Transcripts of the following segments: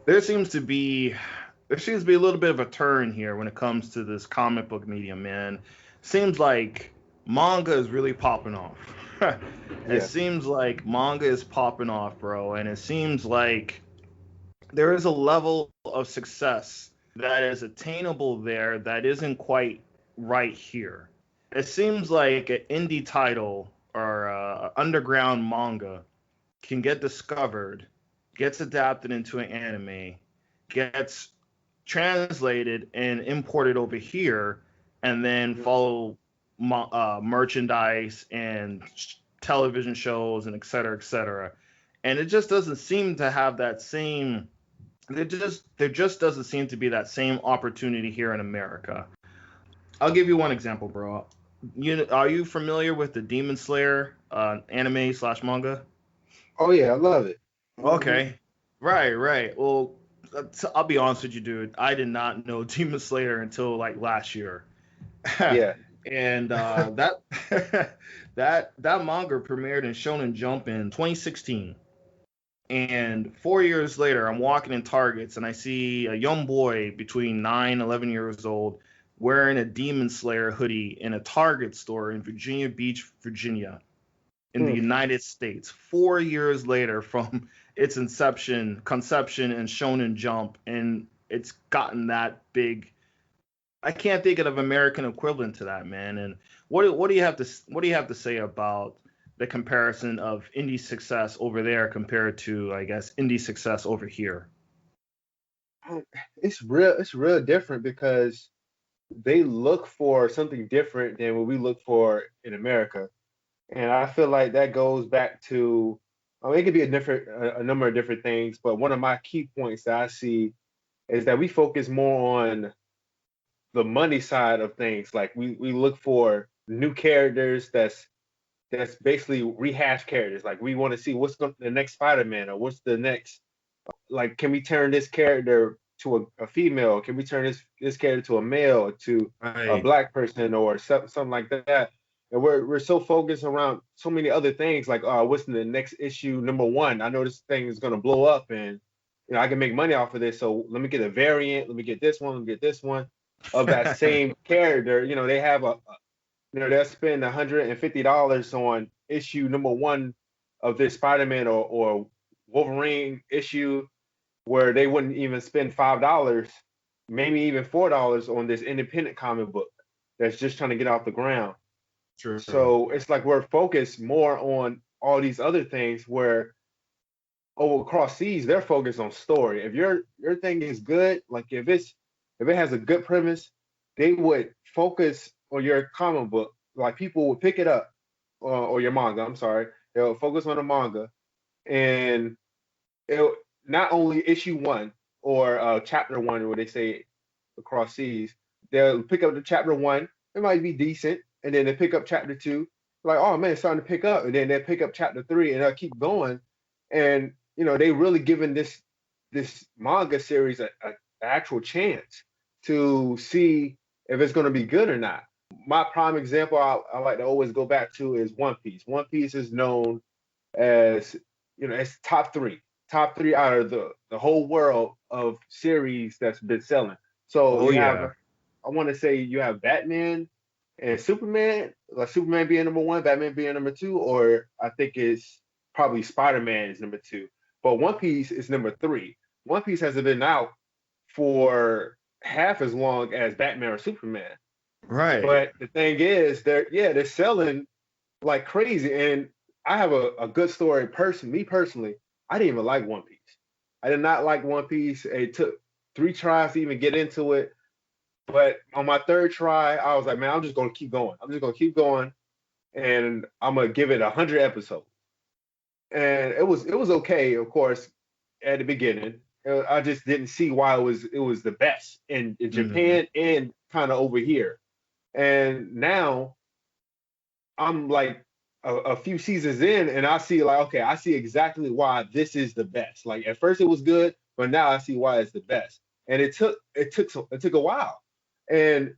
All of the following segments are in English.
there seems to be there seems to be a little bit of a turn here when it comes to this comic book medium, man. Seems like manga is really popping off. It Yeah. seems like manga is popping off, bro, and it seems like there is a level of success that is attainable there that isn't quite right here. It seems like an indie title or underground manga can get discovered, gets adapted into an anime, gets translated and imported over here, and then Mhm. follow merchandise and television shows and et cetera, et cetera. And it just doesn't seem to have that same. There just doesn't seem to be that same opportunity here in America. I'll give you one example, bro. Are you familiar with the Demon Slayer anime slash manga? Oh yeah, I love it. Hmm. Okay. Right, right. Well, I'll be honest with you, dude. I did not know Demon Slayer until like last year. Yeah. And that that manga premiered in Shonen Jump in 2016. And 4 years later, I'm walking in Targets and I see a young boy between 9 11 years old wearing a Demon Slayer hoodie in a Target store in Virginia Beach, Virginia, in the Hmm. United States. 4 years later from its conception, and Shonen Jump, and it's gotten that big. I can't think of an American equivalent to that, man. And what do you have to say about the comparison of indie success over there compared to, I guess, indie success over here? It's real different because they look for something different than what we look for in America. And I feel like that goes back to, I mean, it could be a number of different things, but one of my key points that I see is that we focus more on the money side of things. Like we look for new characters that's basically rehash characters. Like we want to see the next Spider-Man, or what's the next, like, can we turn this character to a female? Can we turn this character to a male, to a Right. black person, or something like that? And we're so focused around so many other things, like what's in the next issue number one? I know this thing is gonna blow up, and I can make money off of this. So let me get a variant. Let me get this one. Let me get this one of that same character. They have they'll spend $150 on issue number one of this Spider-Man or Wolverine issue, where they wouldn't even spend $5, maybe even $4 on this independent comic book that's just trying to get off the ground. True. So it's like we're focused more on all these other things where across seas they're focused on story. If your thing is good, like if it has a good premise, they would focus on your comic book. Like people would pick it up, or your manga. I'm sorry, they'll focus on the manga, and it not only issue one or chapter one, where they say across seas, they'll pick up the chapter one. It might be decent, and then they pick up chapter two. Like, oh man, it's starting to pick up, and then they pick up chapter three, and they'll keep going. And they really given this manga series a actual chance to see if it's going to be good or not. My prime example I like to always go back to is One Piece. One Piece is known as, it's top three out of the whole world of series that's been selling. So Oh you have, yeah. I want to say you have Batman and Superman, like Superman being number one, Batman being number two, or I think it's probably Spider Man is number two. But One Piece is number three. One Piece hasn't been out for half as long as Batman or Superman. Right. But the thing is, they're selling like crazy. And I have a good story. Me personally, I didn't even like One Piece. I did not like One Piece. It took 3 tries to even get into it. But on my third try, I was like, man, I'm just gonna keep going. I'm just gonna keep going, and I'm gonna give it 100 episodes. And it was okay, of course, at the beginning. I just didn't see why it was the best in Hmm. Japan and kind of over here. And now I'm like a few seasons in, and I see, like, okay, I see exactly why this is the best. Like at first it was good, but now I see why it's the best. And it took a while. And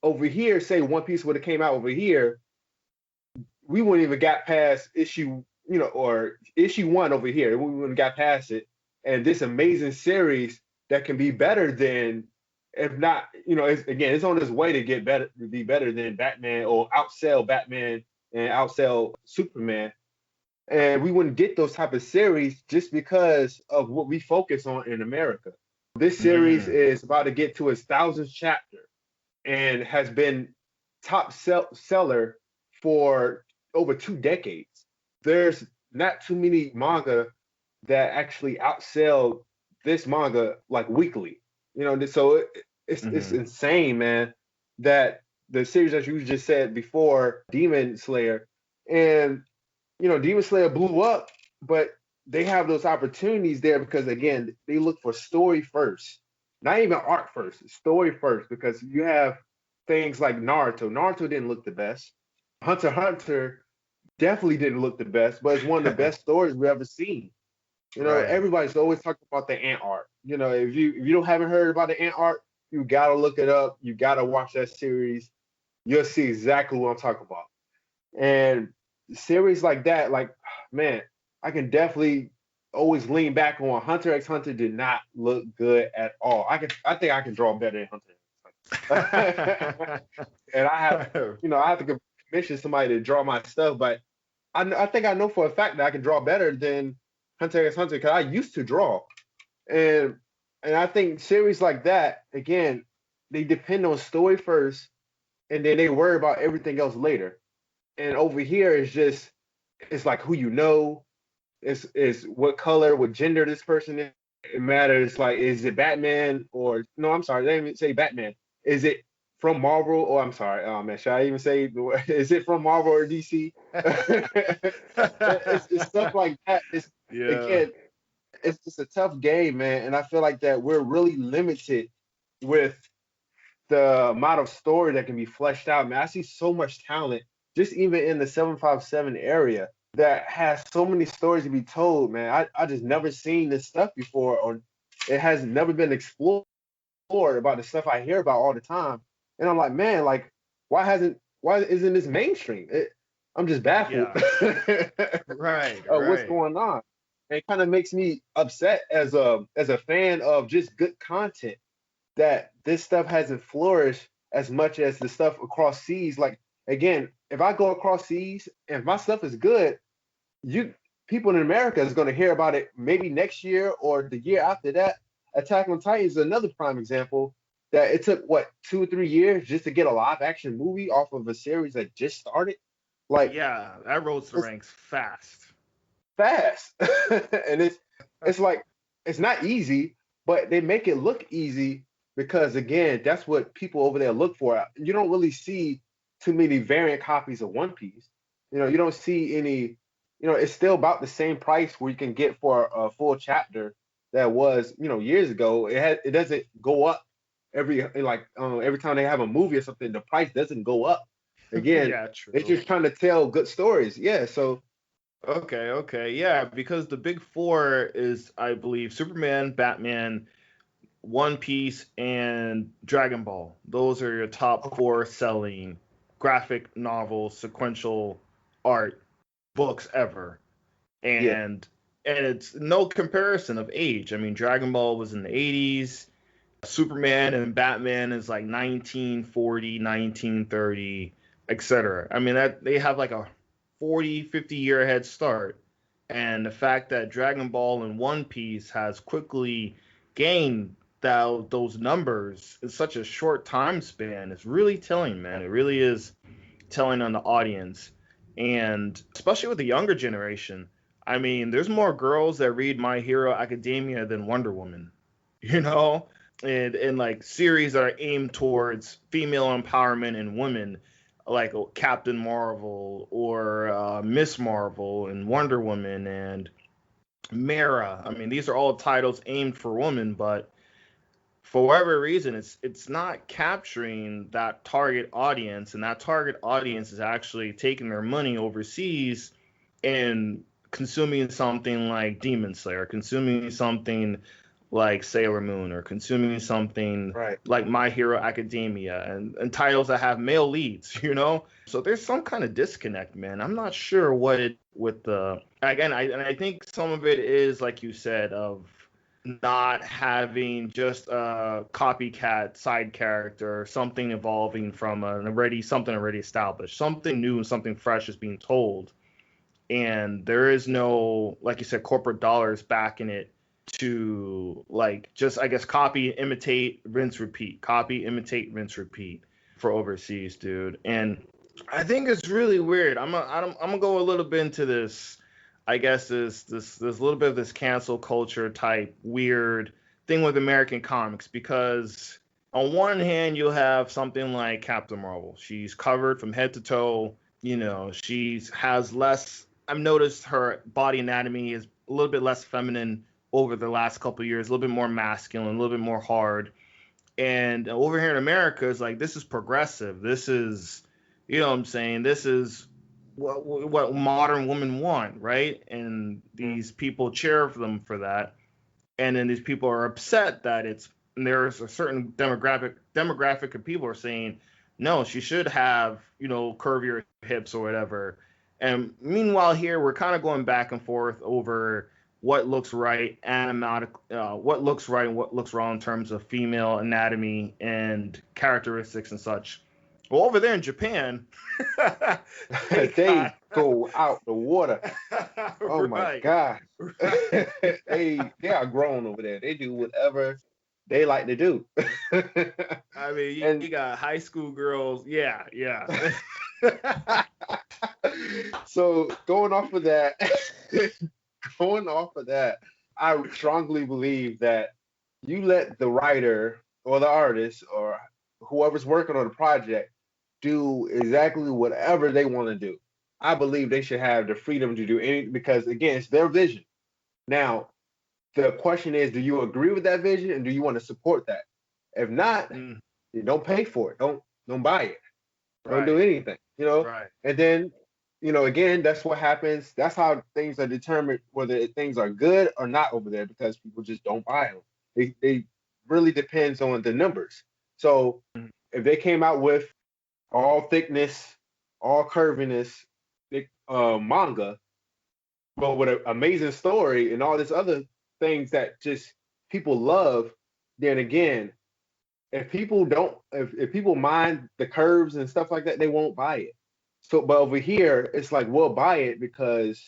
over here, say One Piece would have came out over here, we wouldn't even got past issue, or issue one over here. We wouldn't got past it, and this amazing series that can be better than, if not, it's on its way to get better, to be better than Batman, or outsell Batman and outsell Superman. And we wouldn't get those type of series just because of what we focus on in America. This series Mm. is about to get to its 1,000th chapter and has been top seller for over 2 decades. There's not too many manga that actually outsell this manga like weekly. So it's Mm-hmm. insane, man, that the series that you just said before, Demon Slayer, and Demon Slayer blew up, but they have those opportunities there because, again, they look for story first, not even art first, story first. Because you have things like Naruto. Naruto didn't look the best. Hunter x Hunter definitely didn't look the best, but it's one of the best stories we've ever seen. Right. Everybody's always talking about the ant art. If you don't haven't heard about the ant art, you gotta look it up. You gotta watch that series. You'll see exactly what I'm talking about. And series like that, like, man, I can definitely always lean back on Hunter x Hunter. Did not look good at all. I think I can draw better than Hunter x Hunter. And I have to commission somebody to draw my stuff, but I think I know for a fact that I can draw better than Hunter x Hunter because I used to draw. And I think series like that, again, they depend on story first, and then they worry about everything else later. And over here, it's like who you know, it's what color, what gender this person is. It matters, like, is it Batman, or no? I'm sorry, they didn't even say Batman. Is it from Marvel, or I'm sorry, oh man, should I even say is it from Marvel or DC? It's stuff like that. It's Yeah. again, it's just a tough game, man. And I feel like that we're really limited with the amount of story that can be fleshed out, man. I see so much talent just even in the 757 area that has so many stories to be told, man. I just never seen this stuff before, or it has never been explored about the stuff I hear about all the time. And I'm like, man, like, why isn't this mainstream? I'm just baffled Yeah. Right. of what's Right. going on. It kind of makes me upset as a fan of just good content that this stuff hasn't flourished as much as the stuff across seas. Like, again, if I go across seas and if my stuff is good, you people in America is going to hear about it maybe next year or the year after that. Attack on Titan is another prime example that it took what 2 or 3 years just to get a live action movie off of a series that just started. Like, Yeah, that rose the it's ranks fast. fast, and it's like it's not easy, but they make it look easy because, again, that's what people over there look for. You don't really see too many variant copies of One Piece. You don't see any. It's still about the same price where you can get for a full chapter that was years ago. It doesn't go up every time they have a movie or something. The price doesn't go up. Again, Yeah, they're true. just trying to tell good stories. Yeah, so Okay, okay. Yeah, because the big four is, I believe, Superman, Batman, One Piece, and Dragon Ball. Those are your top four selling graphic novel sequential art books ever. yeah, And it's no comparison of age. I mean, Dragon Ball was in the 80s. Superman and Batman is like 1940, 1930, etc. I mean, that they have like a 40, 50-year head start. And the fact that Dragon Ball and One Piece has quickly gained those numbers in such a short time span is really telling, man. It really is telling on the audience. And especially with the younger generation, I mean, there's more girls that read My Hero Academia than Wonder Woman, you know? And like series that are aimed towards female empowerment and women, like Captain Marvel or Miss Marvel and Wonder Woman and Mara. I mean, these are all titles aimed for women, but for whatever reason, it's not capturing that target audience, and that target audience is actually taking their money overseas and consuming something like Demon Slayer, consuming something like Sailor Moon, or consuming something right. like My Hero Academia, and titles that have male leads, you know? So there's some kind of disconnect, man. I'm not sure what it with the again, I think some of it is like you said of not having just a copycat side character, something evolving from something already established, something new and something fresh is being told, and there is no, like you said, corporate dollars backing it to like just I guess copy, imitate, rinse, repeat, copy, imitate, rinse, repeat for overseas, dude. And I think it's really weird. I'm gonna go a little bit into this. I guess this little bit of this cancel culture type weird thing with American comics because on one hand you'll have something like Captain Marvel. She's covered from head to toe. You know, she's has less. I've noticed her body anatomy is a little bit less feminine over the last couple of years, a little bit more masculine, a little bit more hard. And over here in America, it's like this is progressive. This is, you know what I'm saying? This is what modern women want, right? And these people cheer for them for that. And then these people are upset that it's there's a certain demographic of people are saying, no, she should have, you know, curvier hips or whatever. And meanwhile, here we're kind of going back and forth over what looks right, what looks right and what looks wrong in terms of female anatomy and characteristics and such. Well, over there in Japan, they go out the water. Oh my God. Right. they are grown over there. They do whatever they like to do. I mean, you got high school girls. Yeah. So going off of that, I strongly believe that you let the writer or the artist or whoever's working on the project do exactly whatever they want to do. I believe they should have the freedom to do anything because, again, it's their vision. Now, the question is, do you agree with that vision and do you want to support that? If not, you don't pay for it. Don't buy it. Don't do anything, you know? Right. And then, you know, again, that's what happens. That's how things are determined whether things are good or not over there because people just don't buy them. They really depends on the numbers. So if they came out with all thickness, all curviness, manga, but with an amazing story and all this other things that just people love, then again, if people mind the curves and stuff like that, they won't buy it. So, but over here, it's like we'll buy it because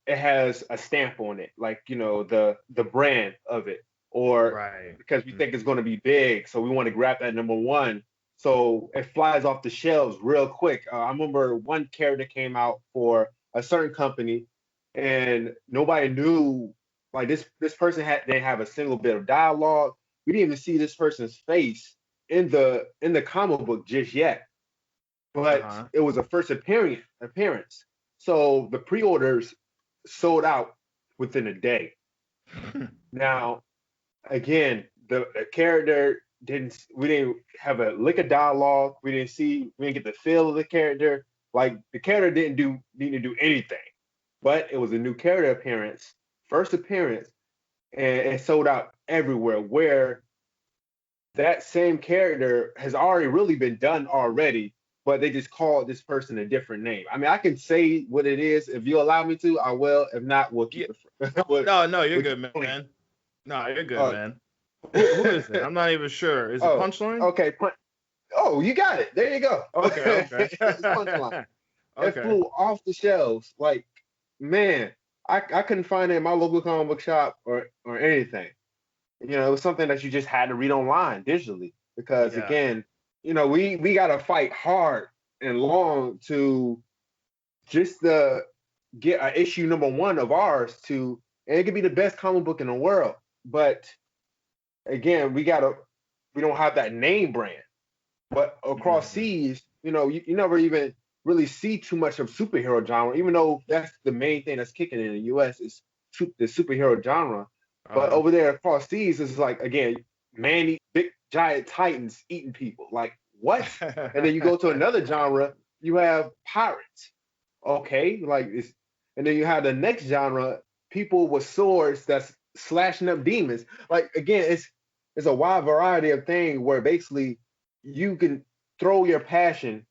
it has a stamp on it, like, you know, the brand of it, or because we think it's going to be big, so we want to grab that number one. So it flies off the shelves real quick. I remember one character came out for a certain company, and nobody knew. Like this person didn't have a single bit of dialogue. We didn't even see this person's face in the comic book just yet. But it was a first appearance. So the pre-orders sold out within a day. Now, again, the character we didn't have a lick of dialogue. We didn't get the feel of the character. Like the character didn't need to do anything. But it was a new character appearance, first appearance, and it sold out everywhere, where that same character has already really been done already, but they just called this person a different name. I mean, I can say what it is. If you allow me to, I will. If not, we'll keep it. No, you're good, man. No, you're good, man. Who is it? I'm not even sure. Is it Punchline? Okay. Oh, you got it. There you go. Okay. It's Punchline. Okay. It flew off the shelves. Like, man, I couldn't find it in my local comic book shop or anything. You know, it was something that you just had to read online digitally because, again, you know, we got to fight hard and long to just get an issue number one of ours and it could be the best comic book in the world. But again, we don't have that name brand. But across seas, you know, you never even really see too much of superhero genre, even though that's the main thing that's kicking in the US is the superhero genre. But over there across seas, it's like, again, big giant titans eating people. Like, what? And then you go to another genre, you have pirates. Okay, like this, and then you have the next genre, people with swords that's slashing up demons. Like, again, it's a wide variety of things where basically you can throw your passion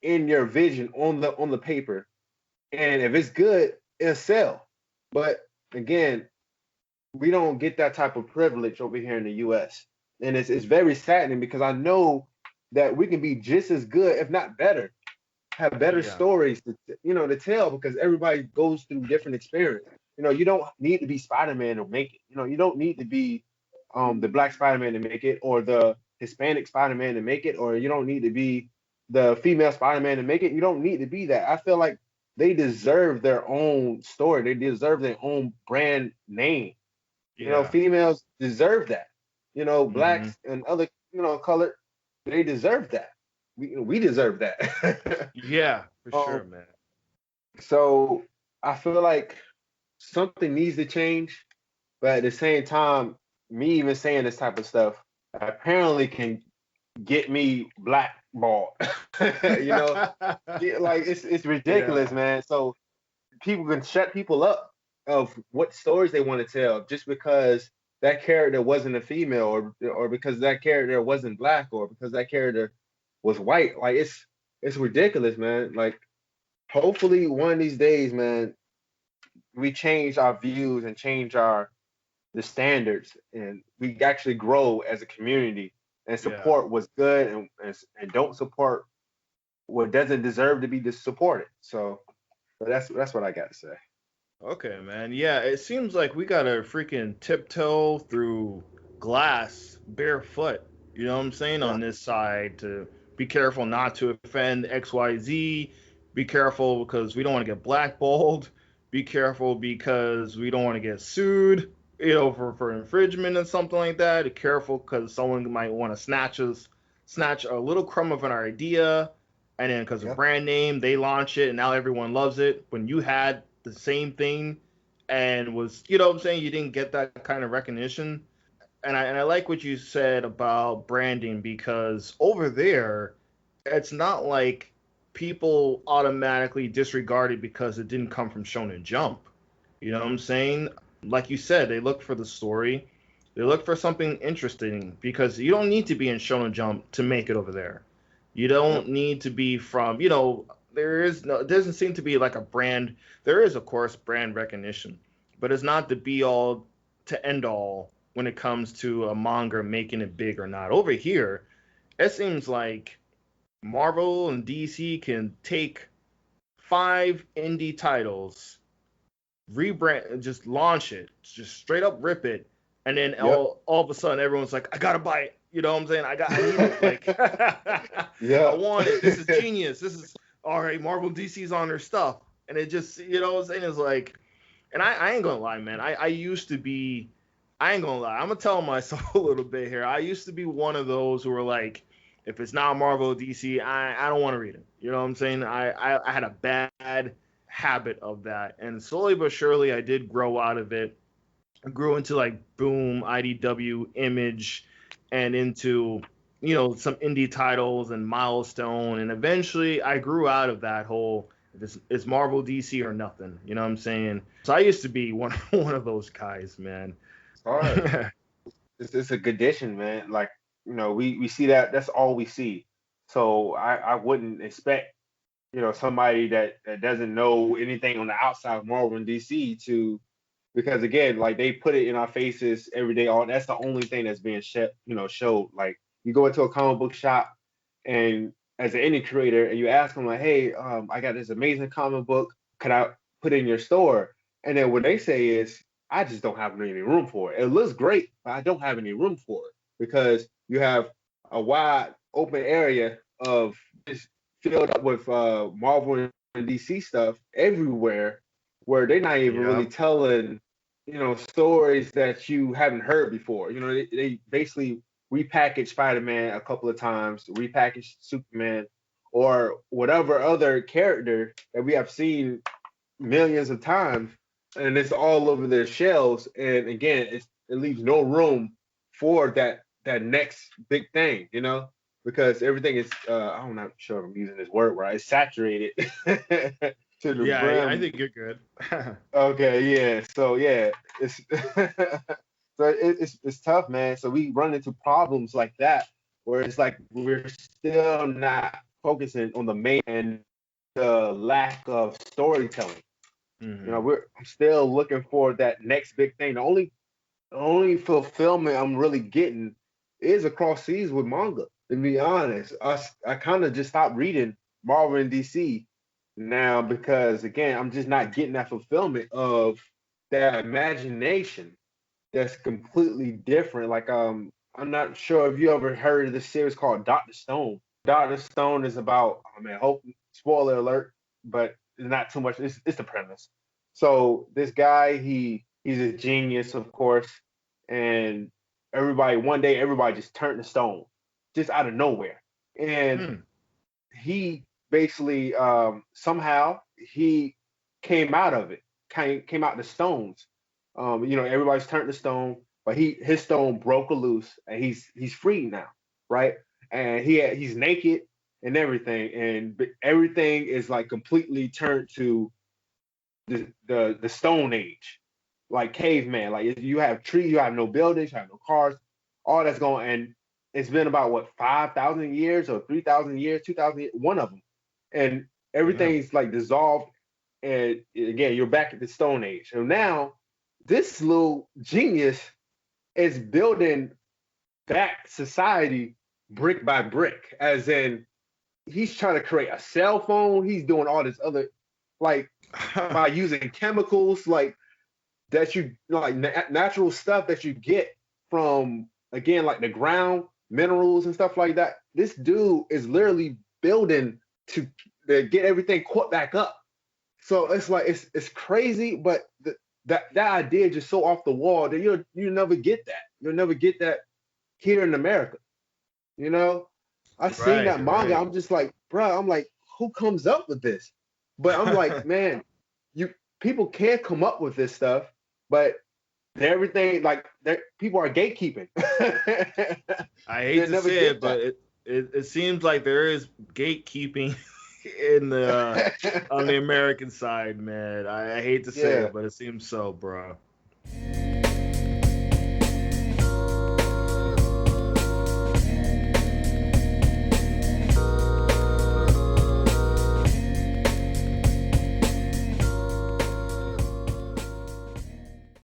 in your vision on the paper, and if it's good, it'll sell. But again, we don't get that type of privilege over here in the U.S. And it's very saddening because I know that we can be just as good, if not better, have better Yeah. stories to tell because everybody goes through different experience. You don't need to be Spider-Man to make it. You don't need to be the Black Spider-Man to make it, or the Hispanic Spider-Man to make it, or you don't need to be the female Spider-Man to make it. You don't need to be that. I feel like they deserve their own story. They deserve their own brand name. Yeah. Females deserve that. Hmm. Blacks and other, colored, they deserve that. We deserve that. Yeah, for um, sure, man. so I feel like something needs to change, but at the same time, me even saying this type of stuff apparently can get me blackballed. you know, Yeah, like it's ridiculous, Yeah. man. So people can shut people up of what stories they want to tell just because that character wasn't a female, or because that character wasn't black, or because that character was white. Like it's ridiculous, man. Like hopefully one of these days, man, we change our views and change our the standards, and we actually grow as a community and Yeah. support what's good, and don't support what doesn't deserve to be supported. So that's what I got to say. Okay, man. Yeah, it seems like we gotta freaking tiptoe through glass barefoot. You know what I'm saying? Yeah. On this side to be careful not to offend XYZ. Be careful because we don't want to get blackballed. Be careful because we don't want to get sued, for infringement and something like that. Be careful because someone might want to snatch a little crumb of an idea, and then because of Yeah. brand name, they launch it and now everyone loves it. When you had the same thing and was, what I'm saying, you didn't get that kind of recognition. And I like what you said about branding because over there, it's not like people automatically disregard it because it didn't come from Shonen Jump. You know what I'm saying? Like you said, they look for the story. They look for something interesting because you don't need to be in Shonen Jump to make it over there. You don't Yep. need to be from, it doesn't seem to be like a brand. There is, of course, brand recognition, but it's not the be all to end all when it comes to a manga making it big or not. Over here, it seems like Marvel and DC can take five indie titles, rebrand, just launch it, just straight up rip it, and then Yep. all of a sudden everyone's like, I gotta buy it. You know what I'm saying? I need it. Like, I Yep. want it. This is genius. This is all right. Marvel DC's on their stuff, and it just, what I'm saying, is like, and I ain't gonna lie, man. I used to be. I ain't gonna lie. I'm gonna tell myself a little bit here. I used to be one of those who were like, if it's not Marvel DC, I don't want to read it. You know what I'm saying? I had a bad habit of that, and slowly but surely, I did grow out of it. I grew into like Boom, IDW, Image, and into some indie titles and Milestone, and eventually I grew out of that whole it's Marvel, DC, or nothing. You know what I'm saying? So I used to be one one of those guys, man. It's hard. It's a condition, man. Like, we see that's all we see. So I wouldn't expect, somebody that doesn't know anything on the outside of Marvel and DC because again, like they put it in our faces every day. All that's the only thing that's being showed. Like you go into a comic book shop, and as an indie creator, and you ask them like, "Hey, I got this amazing comic book. Could I put it in your store?" And then what they say is, "I just don't have any room for it. It looks great, but I don't have any room for it because you have a wide open area of just filled up with Marvel and DC stuff everywhere, where they're not even really Yep. telling, stories that you haven't heard before. They basically repackaged Spider-Man a couple of times, repackaged Superman, or whatever other character that we have seen millions of times, and it's all over their shelves. And again, it leaves no room for that next big thing, because everything is I'm not sure if I'm using this word right. It's saturated to the Yeah, I brim. think you're good. Okay, yeah. So yeah, it's it's tough, man. So we run into problems like that where it's like we're still not focusing on the main and the lack of storytelling. Hmm. I'm still looking for that next big thing. The only The only fulfillment I'm really getting is across seas with manga. To be honest, I kind of just stopped reading Marvel and DC now because again, I'm just not getting that fulfillment of that imagination that's completely different. Like I'm not sure if you ever heard of this series called Doctor Stone. Doctor Stone is about, oh man, hope spoiler alert, but it's not too much. It's the premise. So this guy, he's a genius, of course, and everybody one day everybody just turned to stone, just out of nowhere, and Hmm. he basically somehow he came out of it, came out the stones. Everybody's turned to stone, but his stone broke loose and he's free now, right? And he's naked and everything, and everything is like completely turned to the Stone Age, like caveman. Like you have trees, you have no buildings, you have no cars, all that's going. And it's been about what 5,000 years or 3,000 years, 2,000 years, one of them, and Damn. everything's like dissolved. And again, you're back at the Stone Age. So now this little genius is building back society brick by brick, as in he's trying to create a cell phone. He's doing all this other, like by using chemicals, like that you like natural stuff that you get from again like the ground minerals and stuff like that. This dude is literally building to get everything caught back up. So it's like it's crazy, but that idea is just so off the wall that you never get that. You'll never get that here in America. You know, I seen Right, that manga. right. I'm just like, bro. I'm like, who comes up with this? But I'm like, man, you people can come up with this stuff, but everything like people are gatekeeping. I hate You'll to never say get it, but it seems like there is gatekeeping in the on that. the American side, man. I hate to say Yeah. it, but it seems so, bro.